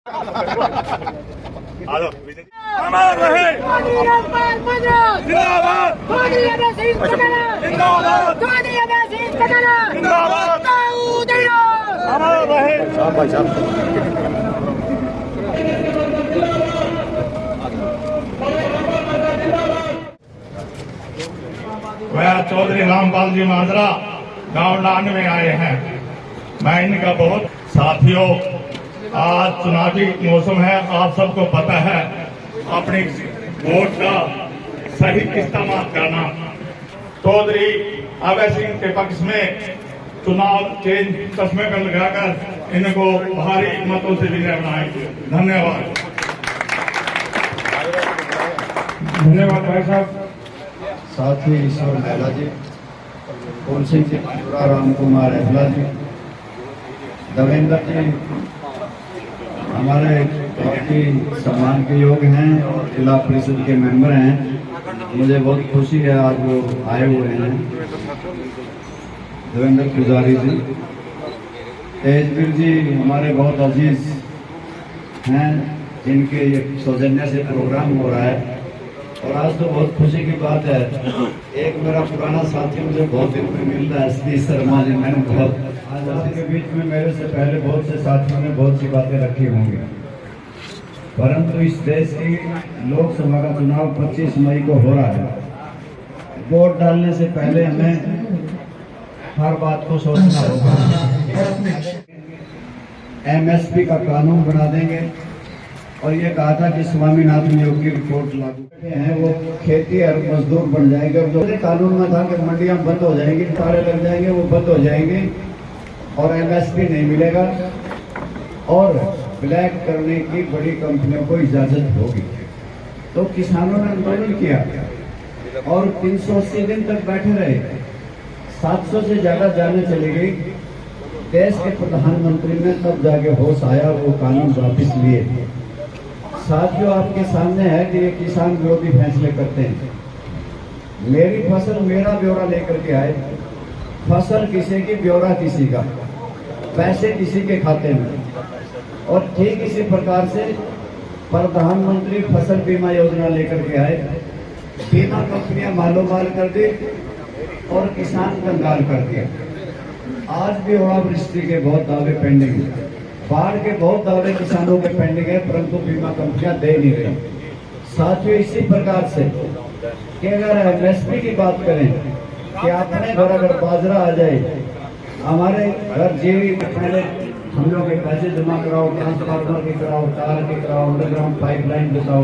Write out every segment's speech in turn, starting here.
अमर रहे जिंदाबाद जिंदाबाद अमर रहे। वह चौधरी रामपाल जी माजरा गांव डांड में आए हैं। मैं इनका बहुत साथियों, आज चुनावी मौसम है, आप सबको पता है, अपनी वोट का सही इस्तेमाल करना। चौधरी अभय सिंह के पक्ष में चुनाव चेंज चश्मे पर लगाकर इनको भारी मतों से विजय बनाएंगे। धन्यवाद। धन्यवाद भाई साहब। साथी ईश्वर महिला जी, फूल सिंह जी, राम कुमार अहला जी, देवेंद्र जी हमारे बहुत ही सम्मान के योग हैं और जिला परिषद के मेंबर हैं। मुझे बहुत खुशी है आज वो आए हुए हैं। देवेंद्र पुजारी जी, तेजवीर जी हमारे बहुत अजीज हैं, जिनके ये सौजन्य से प्रोग्राम हो रहा है। और आज तो बहुत खुशी की बात है, एक मेरा पुराना साथी मुझे बहुत दिन में मिल रहा है, एसपी शर्मा जी। मैंने बहुत आज आपके बीच में मेरे से पहले बहुत से साथियों ने बहुत सी बातें रखी होंगी, परंतु इस देश की लोकसभा का चुनाव 25 मई को हो रहा है। वोट डालने से पहले हमें हर बात को सोचना होगा। एमएसपी का कानून बना देंगे और ये कहा था कि स्वामीनाथन योग की रिपोर्ट लागू है, वो खेती और मजदूर बन जाएंगे। और जो कानून में था कि मंडियां बंद हो जाएंगी, ताले लग जाएंगे, वो बंद हो जाएंगे और एमएसपी नहीं मिलेगा और ब्लैक करने की बड़ी कंपनियों को इजाजत होगी। तो किसानों ने आंदोलन किया और 380 दिन तक बैठे रहे। 700 से ज्यादा जाने चली गई। देश के प्रधानमंत्री ने तब जाके होश आया, वो कानून वापिस लिए। साथियों, आपके सामने है कि ये किसान विरोधी फैसले करते हैं। मेरी फसल मेरा ब्यौरा लेकर के आए, फसल किसी की ब्यौरा किसी का, पैसे किसी के खाते में। और ठीक इसी प्रकार से प्रधानमंत्री फसल बीमा योजना लेकर के आए, बीमा कंपनियां मालो माल कर दी और किसान कंगाल कर दिया। आज भी ओलावृष्टि के बहुत दावे पेंडिंग है, बाढ़ के बहुत दावे किसानों के पेंडिंग है, परंतु बीमा कंपनियां दे नहीं रही। साथियों, इसी प्रकार से कि अगर एमएसपी की बात करें कि अपने घर अगर बाजरा आ जाए, हमारे घर जीवी पहले हम लोग के पैसे जमा कराओ, ट्रांसफार्मर के कराओ, तार के कराओ, अंडरग्राउंड पाइपलाइन बिछाओ,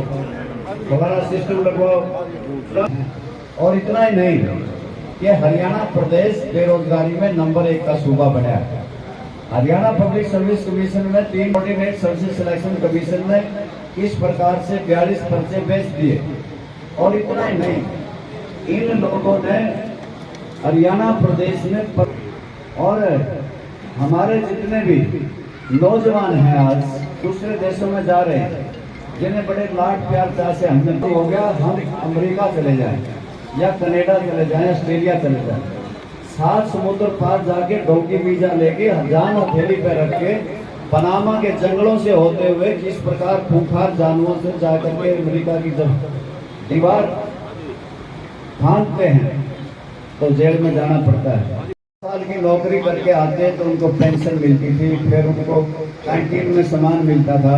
हमारा सिस्टम लगवाओ। और इतना ही नहीं कि हरियाणा प्रदेश बेरोजगारी में नंबर 1 का सूबा बना है। हरियाणा पब्लिक सर्विस कमीशन में 3 ऑर्डिनेट सर्विस सिलेक्शन कमीशन ने इस प्रकार से 42 पर्चे बेच दिए। और इतना ही नहीं, इन लोगों ने हरियाणा प्रदेश में और हमारे जितने भी नौजवान हैं आज दूसरे देशों में जा रहे हैं, जिन्हें बड़े लाड प्यार से हमने तो हो गया, हम अमेरिका चले जाएं या कनाडा चले जाएं, ऑस्ट्रेलिया चले जाएं, 7 समुद्र पार जाके डोंकी वीजा लेके हजारों थैली पे रख के पनामा के जंगलों से होते हुए किस प्रकार खूंखार जानवरों से जाकर के अमेरिका की जब दीवार फांदते हैं तो जेल में जाना पड़ता है। साल की नौकरी करके आते तो उनको पेंशन मिलती थी, फिर उनको कैंटीन में सामान मिलता था,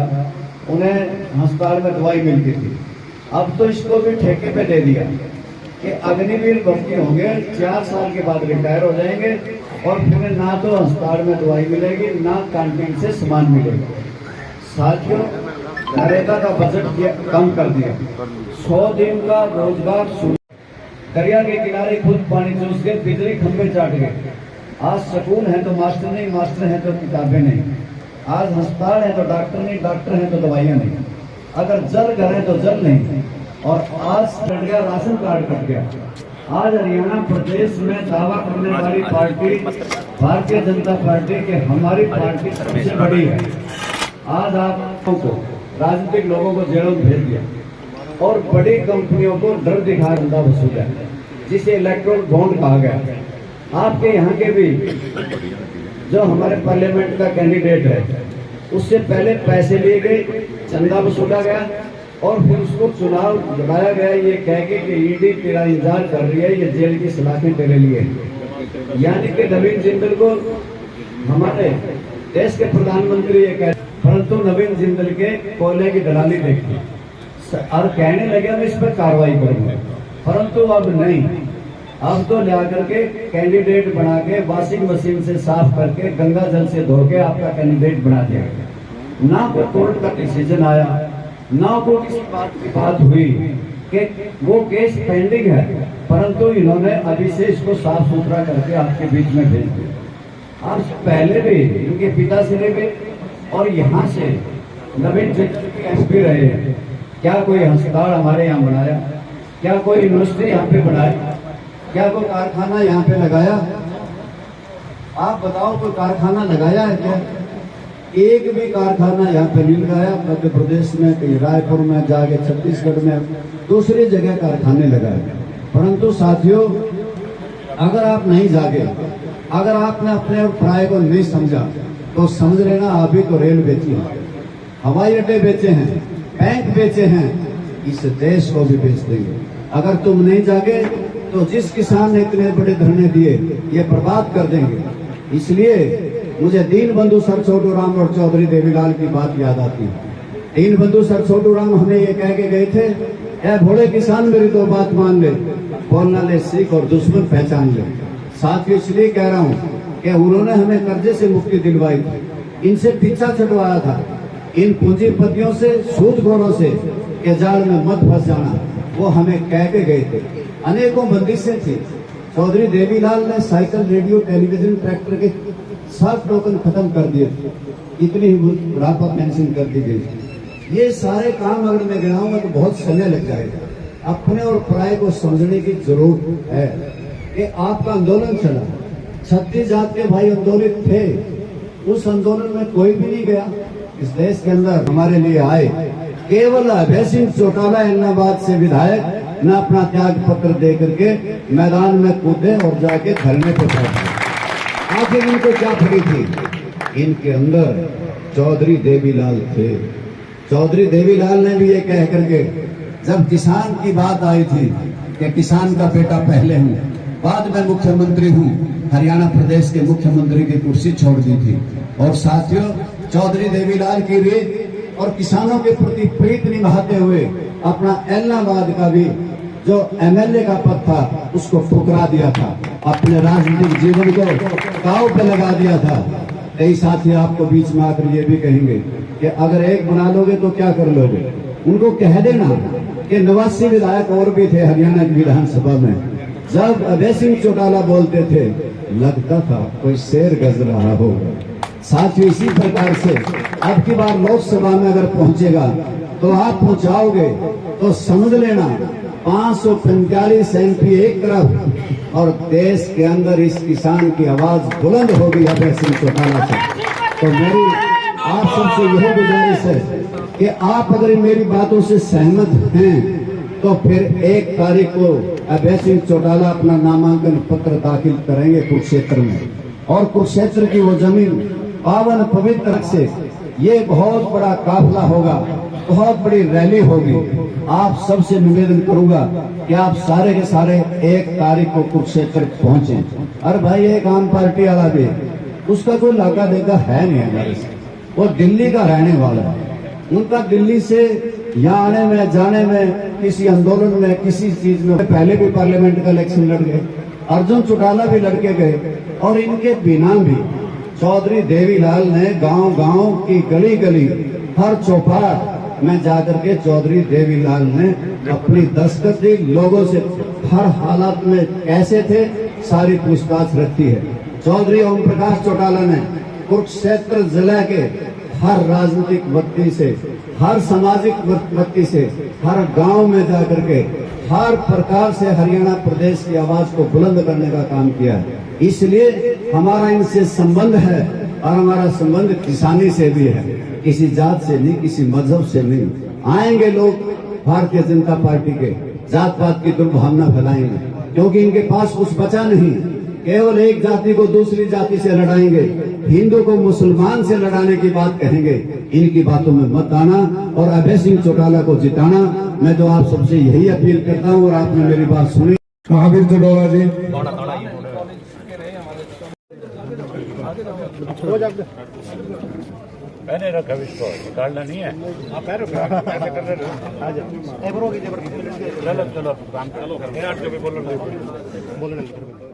उन्हें अस्पताल में दवाई मिलती थी। अब तो इसको भी ठेके पे दे दिया कि अग्निवीर भर्ती होंगे, 4 साल के बाद रिटायर हो जाएंगे और फिर ना तो अस्पताल में दवाई मिलेगी, ना कैंटीन से सामान मिलेगा। साथियों, नरेगा का बजट कम कर दिया, 100 दिन का रोजगार, दरिया के किनारे खुद पानी चूस के बिजली खंभे चाट गए। आज स्कूल है तो मास्टर नहीं, मास्टर है तो किताबें नहीं। आज अस्पताल है तो डॉक्टर नहीं, डॉक्टर है तो दवाइयां नहीं। अगर जल घर है तो जल नहीं। और आज कट गया, राशन कार्ड कट गया। आज हरियाणा प्रदेश में दावा करने वाली पार्टी भारतीय जनता पार्टी के हमारी पार्टी सबसे बड़ी है। आज आपको राजनीतिक लोगों को जेलों में भेज दिया और बड़ी कंपनियों को डर दिखा धंधा वसूला है, जिसे इलेक्ट्रोल बॉन्ड कहा गया। आपके यहाँ के भी जो हमारे पार्लियामेंट का कैंडिडेट है, उससे पहले पैसे लिए गए, चंदा वसूला गया और फिर उसको चुनाव लड़ाया गया ये कह के कि ईडी तेरा इंतजार कर रही है, ये जेल की सलाखें तेरे लिए। यानी कि नवीन जिंदल को हमारे देश के प्रधानमंत्री ये कह, परंतु नवीन जिंदल के कोयले की दलाली देखी और कहने लगे मैं इस पर कार्रवाई करूंगा, परंतु अब नहीं। अब तो ला करके कैंडिडेट बना के वॉशिंग मशीन से साफ करके गंगा जल से धो के आपका कैंडिडेट बना दिया। ना कोई कोर्ट का डिसीजन आया, ना कोई किसी बात की बात हुई कि वो केस पेंडिंग है, परंतु इन्होंने अभी से इसको साफ सुथरा करके आपके बीच में भेज दिया। आप पहले भी इनके पिता से ले गए और यहाँ से नवीन जिंदल के एसपी रहे। क्या कोई अस्पताल हमारे यहाँ बनाया? क्या कोई यूनिवर्सिटी यहाँ पे बनाया? क्या कोई कारखाना यहाँ पे लगाया? आप बताओ, कोई कारखाना लगाया है क्या? एक भी कारखाना यहाँ पे नहीं लगाया। मध्य प्रदेश में, कहीं रायपुर में जाके, छत्तीसगढ़ में, दूसरी जगह कारखाने लगाए। परंतु साथियों, अगर आप नहीं जागे, अगर आपने अपने और पराये को नहीं समझा, तो समझ लेना आप भी तो रेल बेची है, हवाई अड्डे बेचे हैं, बैंक बेचे हैं, इस देश को भी बेच देंगे। अगर तुम नहीं जागे तो जिस किसान ने इतने बड़े धरने दिए ये बर्बाद कर देंगे। इसलिए मुझे दीनबंधु सर छोटू राम और चौधरी देवीलाल की बात याद आती है। दीनबंधु सर छोटू राम हमें ये कह के गए थे, ऐ भोले किसान मेरी तो बात मान ले, बोलना ले सीख और दुश्मन पहचान ले। साथियों, इसलिए कह रहा हूँ कि उन्होंने हमें कर्जे से मुक्ति दिलवाई थी, इनसे पीछा छुड़वाया था, इन पूंजीपतियों से, सूदखोरों से के जाल में मत फंस जाना, वो हमें कह के गए थे। अनेकों बंदिशें थी। चौधरी देवीलाल ने साइकिल, रेडियो, टेलीविजन, ट्रैक्टर के सब टोकन खत्म कर दिए थे, इतनी बुढ़ापा पेंशन कर दी गई। ये सारे काम अगर मैं गिनाऊंगा तो बहुत समय लग जाएगा। अपने और पराये को समझने की जरूरत है कि आपका आंदोलन चला, 36 जात के भाई आंदोलित थे, उस आंदोलन में कोई भी नहीं गया। इस देश के अंदर हमारे लिए आए केवल अभय सिंह चौटाला इलाहाबाद से विधायक, न अपना त्याग पत्र दे करके मैदान में कूदे और जाके धरने पे बैठे। आखिर इनको क्या पड़ी थी? इनके अंदर चौधरी देवीलाल थे। चौधरी देवीलाल ने भी ये कह करके, जब किसान की बात आई थी कि किसान का बेटा पहले हूँ, बाद में मुख्यमंत्री हूँ, हरियाणा प्रदेश के मुख्यमंत्री की कुर्सी छोड़ दी थी। और साथियों, चौधरी देवीलाल की रीत और किसानों के प्रति प्रीत निभाते हुए अपना इलाहाबाद का भी जो एमएलए का पद था उसको ठुकरा दिया था, अपने राजनीतिक जीवन को दांव पे लगा दिया था। कई साथी आपको बीच में आकर ये भी कहेंगे कि अगर एक बना लोगे तो क्या कर लोगे? उनको कह देना कि 89 विधायक और भी थे हरियाणा की विधानसभा में। जब अभय सिंह चौटाला बोलते थे लगता था कोई शेर गज रहा होगा। साथियों, इसी प्रकार से अब की बार लोकसभा में अगर पहुंचेगा तो आप पहुंचाओगे तो समझ लेना 545 MP एक तरफ और देश के अंदर इस किसान की आवाज बुलंद होगी अभय सिंह चौटाला से। तो मेरी आप सबसे यही गुजारिश है कि आप अगर मेरी बातों से सहमत हैं तो फिर 1 तारीख को अभय सिंह चौटाला अपना नामांकन पत्र दाखिल करेंगे कुरुक्षेत्र में। और कुरुक्षेत्र की वो जमीन पावन पवित्र से ये बहुत बड़ा काफिला होगा, बहुत बड़ी रैली होगी। आप सबसे निवेदन करूंगा कि आप सारे के सारे 1 तारीख को कुरुक्षेत्र पहुंचे। अरे भाई, एक आम पार्टी वाला भी उसका कोई लागा देगा है नहीं हमारे से, वो दिल्ली का रहने वाला है। उनका दिल्ली से यहाँ आने में, जाने में, किसी आंदोलन में, किसी चीज में, पहले भी पार्लियामेंट का इलेक्शन लड़ गए, अर्जुन चौटाला भी लड़के गए। और इनके बिना भी चौधरी देवीलाल ने गांव-गांव की गली गली, हर चौपाट में जाकर के चौधरी देवीलाल ने अपनी दस्तक दी। लोगों से हर हालात में कैसे थे सारी पूछताछ रखी है। चौधरी ओम प्रकाश चौटाला ने कुरुक्षेत्र जिले के हर राजनीतिक व्यक्ति से, हर सामाजिक व्यक्ति से, हर गांव में जाकर के हर प्रकार से हरियाणा प्रदेश की आवाज को बुलंद करने का काम किया है। इसलिए हमारा इनसे संबंध है और हमारा संबंध किसानी से भी है, किसी जात से नहीं, किसी मजहब से नहीं। आएंगे लोग भारतीय जनता पार्टी के, जात पात की दुर्भावना फैलाएंगे, क्योंकि इनके पास कुछ बचा नहीं। केवल एक जाति को दूसरी जाति से लड़ाएंगे, हिंदू को मुसलमान से लड़ाने की बात कहेंगे, इनकी बातों में मत आना और अभय सिंह चौटाला को जिताना। मैं तो आप सबसे यही अपील करता हूँ और आपने मेरी बात सुनी। महावीर चौटाला जी, मैंने रखा इसको निकालना नहीं है। चलो काम चलो बोलो